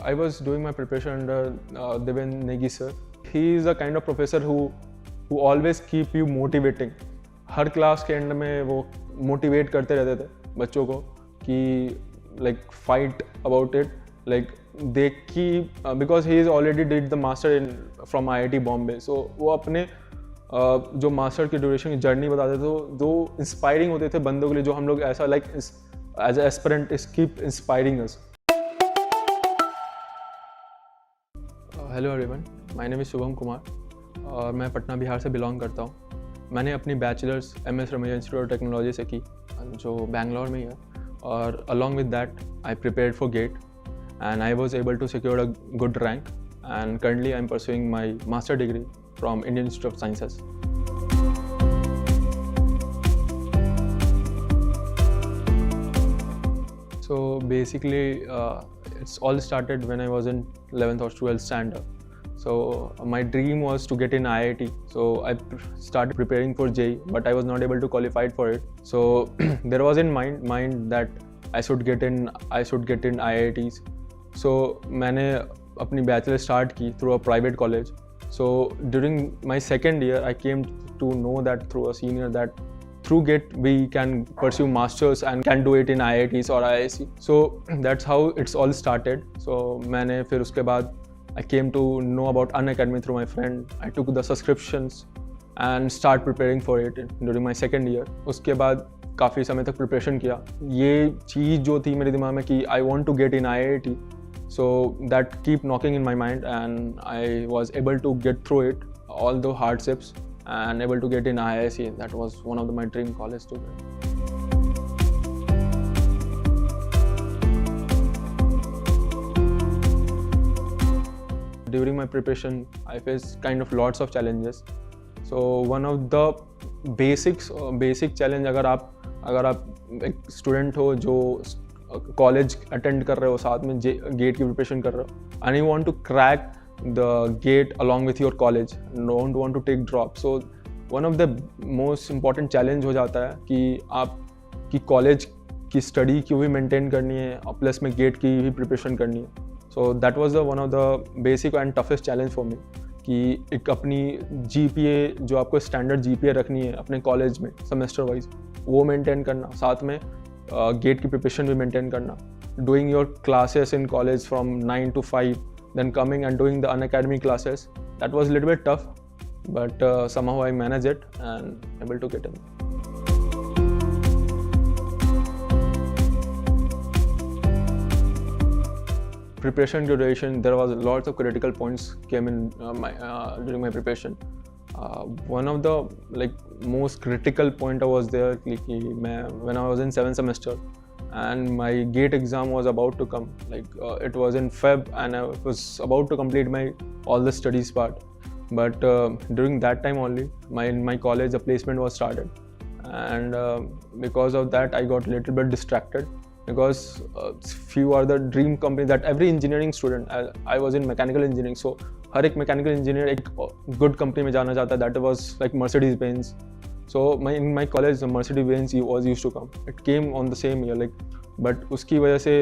I was doing my preparation under Deven Negi sir. He is a kind of professor who always keep you motivating. Her class के and में वो motivate करते रहते थे बच्चों को कि like fight about it, like they keep because he is already did the master in from IIT Bombay, so वो अपने जो मास्टर की ड्यूरेशन की जर्नी बताते थे तो जो इंस्पायरिंग होते थे बंदों के लिए, जो हम लोग ऐसा like as aspirant is keep inspiring us. Hello everyone, my name is Shubham Kumar और मैं पटना बिहार से बिलोंग करता हूँ. मैंने अपनी bachelors MS Ramaiah institute of technology से की जो बैंगलोर में ही है, और along with that I prepared for GATE and I was able to secure a good rank, and currently I'm pursuing my master degree from Indian Institute of Sciences. So basically it's all started when I was in 11th or 12th standard. So my dream was to get in IIT, so I started preparing for JEE, but I was not able to qualify for it. So there was in mind that I should get in IITs. So मैंने अपनी bachelor start की through a private college. So during my second year I came to know that through a senior that through GATE we can pursue masters and can do it in IITs और IISc. So that's how it's all started. So मैंने फिर उसके बाद I came to know about Unacademy through my friend. I took the subscriptions and start preparing for it during my second year. उसके बाद काफ़ी समय तक प्रिपरेशन किया. ये चीज़ जो थी मेरे दिमाग में कि I want to get in IIT, so that keep knocking in my mind, and I was able to get through it, all the hardships, and able to get in IISc. That was one of my dream college to get. During my preparation, I faced kind of lots of challenges. So one of the basic challenge, अगर आप एक student हो जो college attend कर रहे हो, साथ में गेट की प्रिपरेशन कर रहे हो, and you want to crack the GATE along with your college, don't want to take drop. So one of the most important challenge हो जाता है कि आपकी कॉलेज की स्टडी की भी मेंटेन करनी है और प्लस में गेट की भी प्रिपरेशन करनी है. सो that was the one of the basic and toughest challenge for me कि एक अपनी GPA जो आपको स्टैंडर्ड GPA रखनी है अपने कॉलेज में सेमेस्टर वाइज, वो मेंटेन करना, साथ में गेट की प्रिपरेशन भी मेंटेन करना, doing your classes in college from 9 to 5, then coming and doing the Unacademy classes. That was little bit tough, but somehow I managed it and able to get in. Preparation duration, there was lots of critical points came in during my preparation. One of the most critical point was there when I was in 7th semester and my gate exam was about to come. It was in Feb and I was about to complete all the studies part. But during that time only, my college the placement was started, and because of that I got a little bit distracted. Because few are the dream company that every engineering student, I was in mechanical engineering, so हर एक mechanical engineer एक good company में जाना चाहता है. That was like Mercedes-Benz. So in my college Mercedes-Benz was used to come. It came on the same year, but उसकी वजह से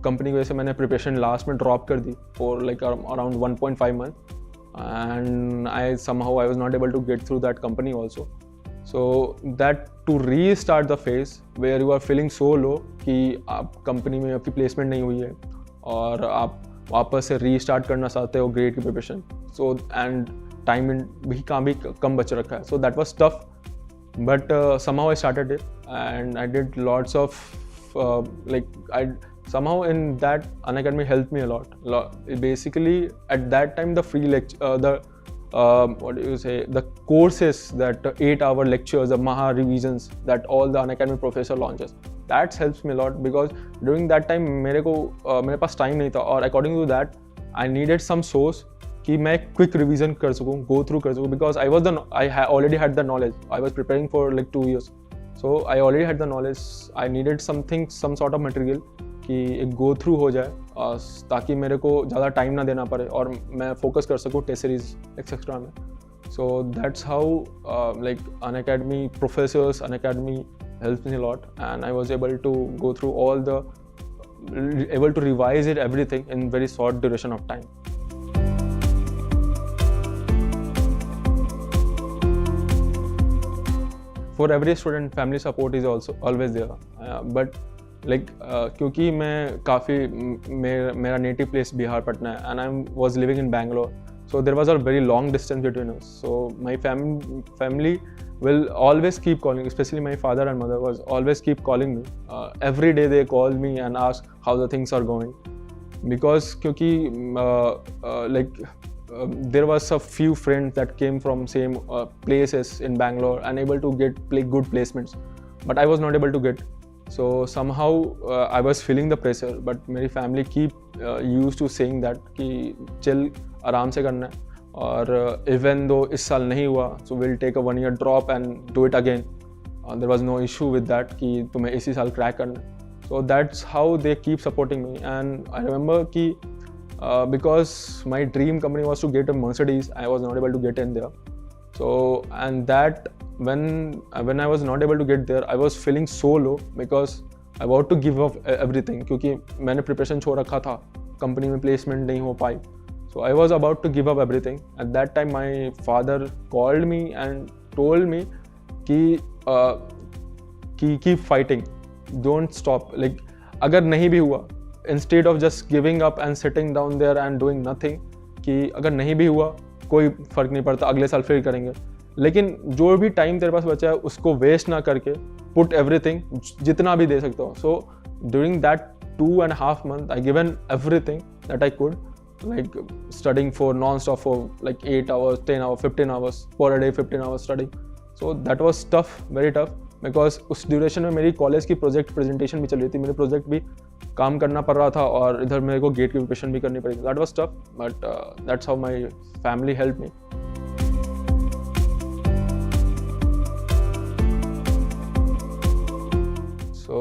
company की वजह से मैंने प्रिपरेशन लास्ट में ड्रॉप कर दी for around 1.5 month, and I was not able to get through that company also. So that to restart the phase where you are feeling so low कि आप कंपनी में आपकी प्लेसमेंट नहीं हुई है और आप वापस से रीस्टार्ट करना चाहते हो ग्रेड की प्रिपरेशन, सो एंड टाइम भी कम बच रखा है. सो that was tough, but somehow I started it and I did lots of somehow in that Unacademy helped me a lot. Basically at that time the free lecture, the courses, that 8-hour lectures, the Maha revisions that all the Unacademy professor launches, that helps me a lot because during that time मेरे पास time नहीं था, और according to that I needed some source कि मैं quick revision कर सकूँ, go through कर सकूँ, because I already had the knowledge. I was preparing for 2 years, so I already had the knowledge. I needed some sort of material कि एक go through हो जाए ताकि मेरे को ज़्यादा टाइम ना देना पड़े और मैं फोकस कर सकूँ टेस्ट सीरीज एक्सेट्रा में. सो that's how Unacademy professors, Unacademy helped me a lot, and I was able to go through all the able to revise it everything in very short duration of time. For every student, family support is also always there. But like क्योंकि मैं काफ़ी मेरा native place Bihar Patna है and I was living in Bangalore, so there was a very long distance between us. So my family will always keep calling, especially my father and mother was always keep calling me. Every day they call me and ask how the things are going, because क्योंकि there was a few friends that came from same places in Bangalore and able to get good placements, but I was not able to get. So somehow I was feeling the pressure, but मेरी family keep used to saying that कि चल आराम से करना है, और even though इस साल नहीं हुआ, so we'll take a 1 year drop and do it again. There was no issue with that कि तुम्हें इसी साल crack करना है. So that's how they keep supporting me. And I remember कि because my dream company was to get a Mercedes, I was not able to get in there. So and that when I was not able to get there, I was feeling so low because I want to give up everything, क्योंकि मैंने preparation छोड़ रखा था, company में placement नहीं हो पाई. So I was about to give up everything. At that time, my father called me and told me कि keep fighting, don't stop. Like अगर नहीं भी हुआ, instead of just giving up and sitting down there and doing nothing, कि अगर नहीं भी हुआ कोई फ़र्क नहीं पड़ता, अगले साल फिर करेंगे, लेकिन जो भी टाइम तेरे पास बचा है उसको वेस्ट ना करके पुट एवरीथिंग, जितना भी दे सकता हो. So during that 2.5 months I given everything that I could, like studying for non-stop for like 8 hours, 10 hours, 15 hours per day, 15 hours studying. So that was tough, very tough, because उस duration में मेरी college की project presentation भी चल रही थी, मेरे project भी काम करना पड़ रहा था और इधर मेरे को गेट की प्रिपरेशन भी करनी पड़ी. That was tough, but that's how my family help me. So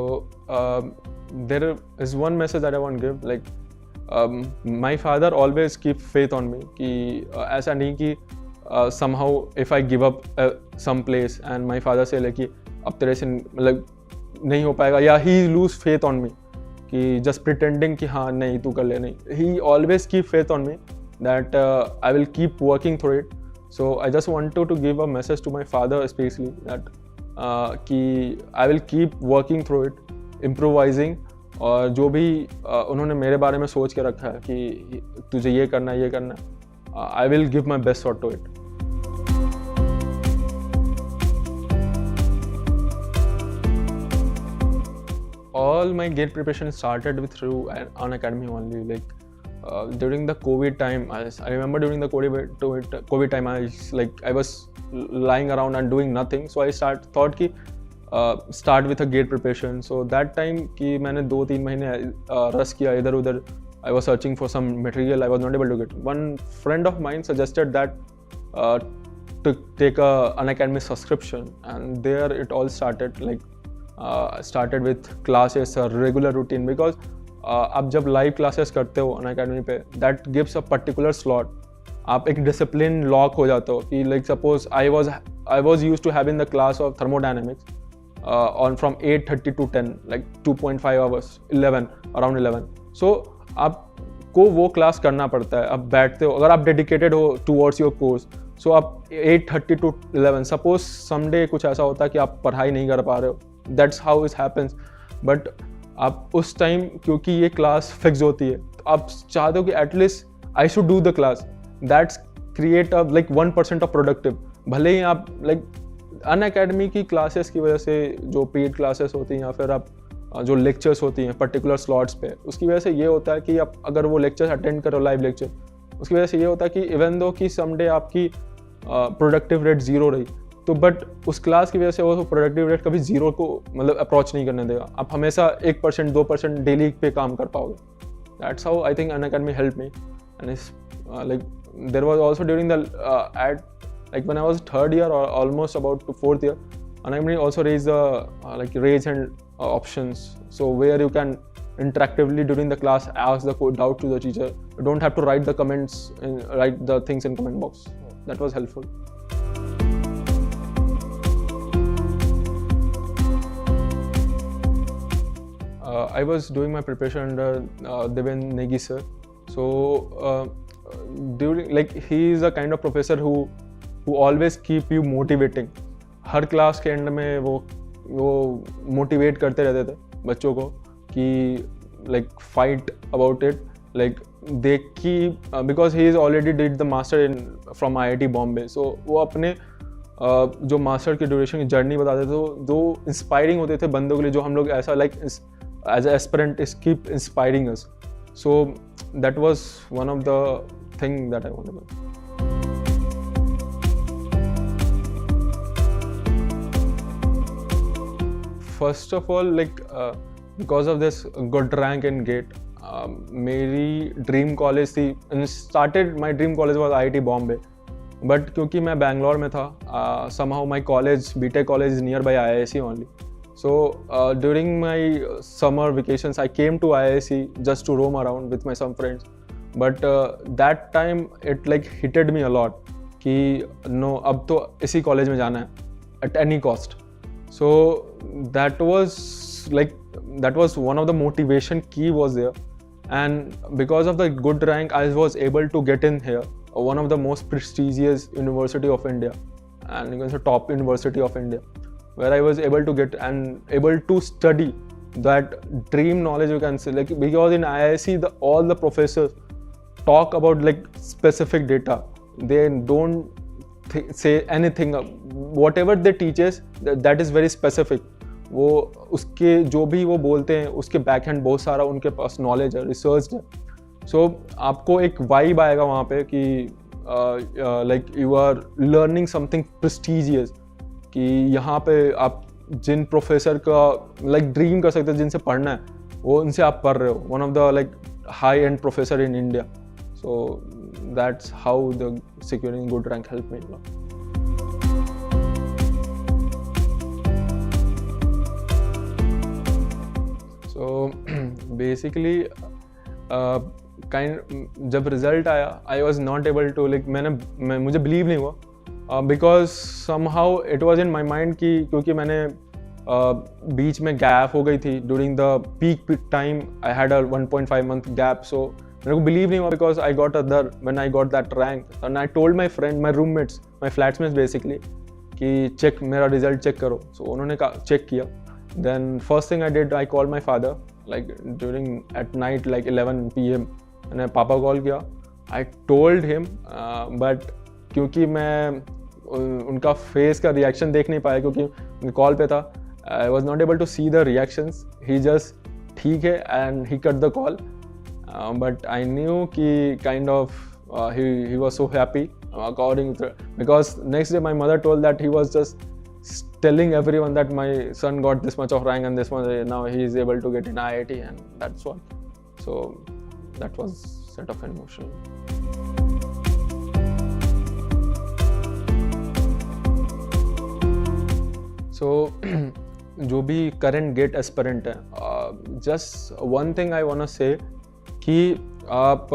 there is one message that I want to give, like my father always keep faith on me कि ऐसा नहीं कि somehow if I give up some place and my father say like कि अब तेरे से मतलब नहीं हो पाएगा, या he lose faith on me कि just pretending कि हाँ नहीं तू कर ले, नहीं. He always keep faith on me that I will keep working through it. So I just wanted to give a message to my father especially that कि I will keep working through it, improvising, और जो भी उन्होंने मेरे बारे में सोच के रखा है कि तुझे ये करना है, ये करना है, I will give my best shot to it. All my GATE preparation started through Unacademy only. Like during the COVID time, I remember during the COVID time, I was lying around and doing nothing. So I thought कि start with a GATE preparation. So that time कि मैंने 2-3 महीने रस किया इधर उधर. I was searching for some material. I was not able to get. One friend of mine suggested that to take a Unacademy subscription, and there it all started. Like started with classes, a regular routine, because आप जब live classes करते हो Unacademy पे, that gives a particular slot. आप एक discipline lock हो जाते हो कि like suppose I was used to have in the class of thermodynamics on from 8:30 to 10, like 2.5 hours, 11 11. So आपको वो क्लास करना पड़ता है. आप बैठते हो, अगर आप डेडिकेटेड हो टूवर्ड्स योर कोर्स, सो आप 8:30 to 11. सपोज समडे कुछ ऐसा होता है कि आप पढ़ाई नहीं कर पा रहे हो, that's how it happens. But आप उस टाइम क्योंकि ये क्लास फिक्स होती है, तो आप चाहते हो कि at least I should do the class. That's create a like 1% of productive. भले ही आप लाइक अनअकैडमी की क्लासेस की वजह से जो पेड क्लासेस होती हैं या फिर आप जो लेक्चर्स होती हैं पर्टिकुलर स्लॉट्स पे, उसकी वजह से ये होता है कि आप अगर वो लेक्चर्स अटेंड करो, लाइव लेक्चर, उसकी वजह से ये होता है कि इवन दो कि समडे आपकी प्रोडक्टिव रेट 0 रही, तो बट उस क्लास की वजह से वो प्रोडक्टिव रेट कभी 0 को मतलब अप्रोच नहीं करने देगा. आप हमेशा 1% 2% डेली पे काम कर पाओगे. That's how I think Unacademy help me. And it's like there was also during the eight like when I was 3rd year or almost about to 4th year, Unacademy also raised the like raise hand options, so where you can interactively during the class ask the doubt to the teacher. You don't have to write the comments and write the things in comment box. That was helpful. I was doing my preparation under Deven Negi sir. So during, like, he is a kind of professor who always keep you motivating. Her class के and में वो motivate करते रहते थे बच्चों को कि like fight about it, like they keep because he is already did the master in from IIT Bombay, so वो अपने जो मास्टर की ड्यूरेशन की जर्नी बताते थे जो इंस्पायरिंग होते थे बंदों के लिए, जो हम लोग ऐसा like as a aspirant is keep inspiring us. So that was one of the thing that I want to do. First of all, like because of this good rank in GATE, मेरी dream college थी. Started my dream college was IIT Bombay, but क्योंकि मैं बैंगलोर में था, somehow my college, BTech college is nearby IISc only. So during my summer vacations, I came to IISc just to roam around with my some friends. But that time it like hitted me a lot कि no, अब तो इसी college में जाना है at any cost. So that was one of the motivation key was there, and because of the good rank I was able to get in here, one of the most prestigious university of India, and you can say top university of India, where I was able to get and able to study that dream knowledge, you can say, like because in IISc all the professors talk about like specific data. They don't say anything, whatever they teaches that is very specific. वो उसके जो भी वो बोलते हैं उसके back hand बहुत सारा उनके पास नॉलेज है, रिसर्च है. सो आपको एक वाइब आएगा वहाँ पे कि like you are learning something prestigious, कि यहाँ पे आप जिन प्रोफेसर का लाइक ड्रीम कर सकते हैं, जिनसे पढ़ना है, वो उनसे आप पढ़ रहे हो. One of the like high and professor in India. So that's how the securing good rank helped me a lot. So basically जब रिजल्ट आया I was not able to like मुझे बिलीव नहीं हुआ because somehow it was in my mind कि क्योंकि मैंने बीच में gap हो गई थी. during the peak time I had a 1.5 month gap, so मेरे को बिलीव नहीं हुआ because I got other when I got that rank, and I told my friend, my roommates, my flatmates basically कि check मेरा result check करो. So उन्होंने check किया. Then first thing I did, I called my father like during at night like 11 PM. मैंने पापा call किया. I told him but क्योंकि मैं उनका फेस का रिएक्शन देख नहीं पाया क्योंकि मैं कॉल पे था, I was not able to see the reactions. He just ठीक है and he cut the call. But I knew कि kind of he was so happy according to, because next day my mother told that he was just telling everyone that my son got this much of rank and this much, now he is able to get in IIT, and that's what. So that was set of emotion. So जो भी current GATE aspirant है, just one thing I wanna say कि आप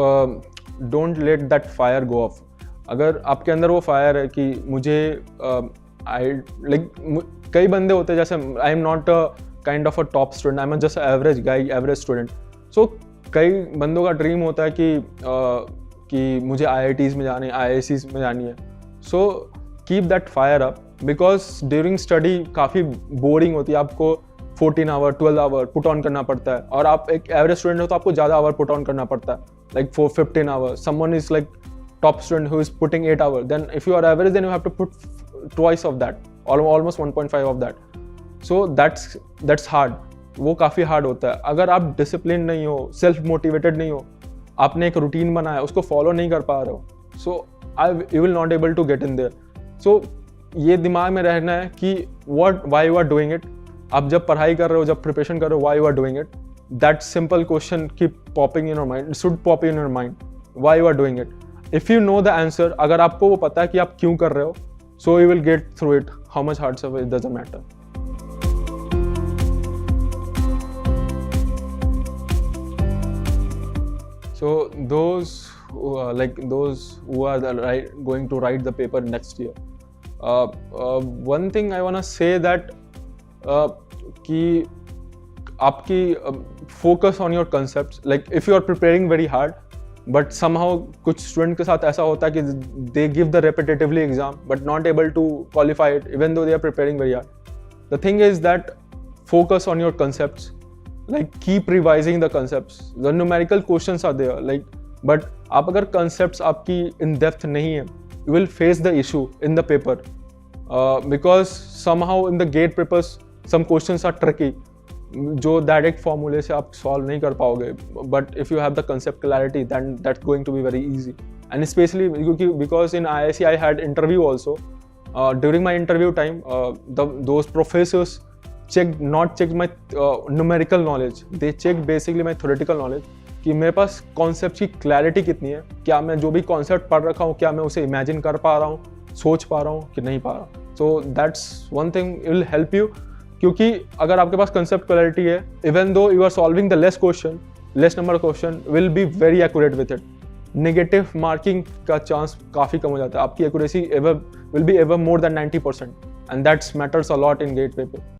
don't let that fire go of. अगर आपके अंदर वो fire है कि मुझे कई बंदे होते हैं, जैसे I am not a kind of a top student, I am just average गाई, एवरेज स्टूडेंट. सो कई बंदों का ड्रीम होता है कि मुझे IITs में जानी है, IIScs में जानी है. So keep that fire up, because during study काफ़ी बोरिंग होती है. आपको 14 आवर 12 आवर पुट ऑन करना पड़ता है, और आप एक एवरेज स्टूडेंट हो तो आपको ज़्यादा आवर पुट ऑन करना पड़ता है, like 15 hour. Someone is like top student who is putting 8 hour, then if you are average then you have to put twice of that, almost 1.5 of that. So that's hard. वो काफ़ी hard होता है. अगर आप discipline नहीं हो, self motivated नहीं हो, आपने एक रूटीन बनाया उसको फॉलो नहीं कर पा रहे हो, so you will not able to get in there. So ये दिमाग में रहना है कि why you are doing it. आप जब पढ़ाई कर रहे हो, जब प्रिपरेशन कर रहे हो, why you are doing it. That simple question keep popping in your mind, should pop in your mind, why you are doing it. If you know the answer, अगर आपको वो पता है कि आप क्यों कर रहे हो, so you will get through it. How much hard सफ it doesn't matter. So those who are going to write the paper next year, one thing I wanna say that कि आपकी focus on your concepts. Like if you are preparing very hard but somehow कुछ student के साथ ऐसा होता है कि they give the repetitively exam but not able to qualify it even though they are preparing very hard. The thing is that focus on your concepts, like keep revising the concepts. The numerical questions are there, like but आप अगर concepts आपकी in depth नहीं है, you will face the issue in the paper because somehow in the gate papers some questions are tricky जो direct फॉर्मूले से आप solve नहीं कर पाओगे. But if you have the concept clarity then that's going to be very easy. And specially क्योंकि because in IISc I had interview also. During my interview time those professors not checked my numerical knowledge, they checked basically my theoretical knowledge कि मेरे पास concept की clarity कितनी है, क्या मैं जो भी कॉन्सेप्ट पढ़ रखा हूँ क्या मैं उसे इमेजिन कर पा रहा हूँ, सोच पा रहा हूँ कि नहीं पा रहा हूँ. So that's one thing will help you, क्योंकि अगर आपके पास कंसेप्ट क्लैरिटी है even though you are solving the less number question will be very accurate with it. Negative marking का चांस काफ़ी कम हो जाता है. आपकी accuracy will be ever more than 90% and that's matters a lot in GATE paper.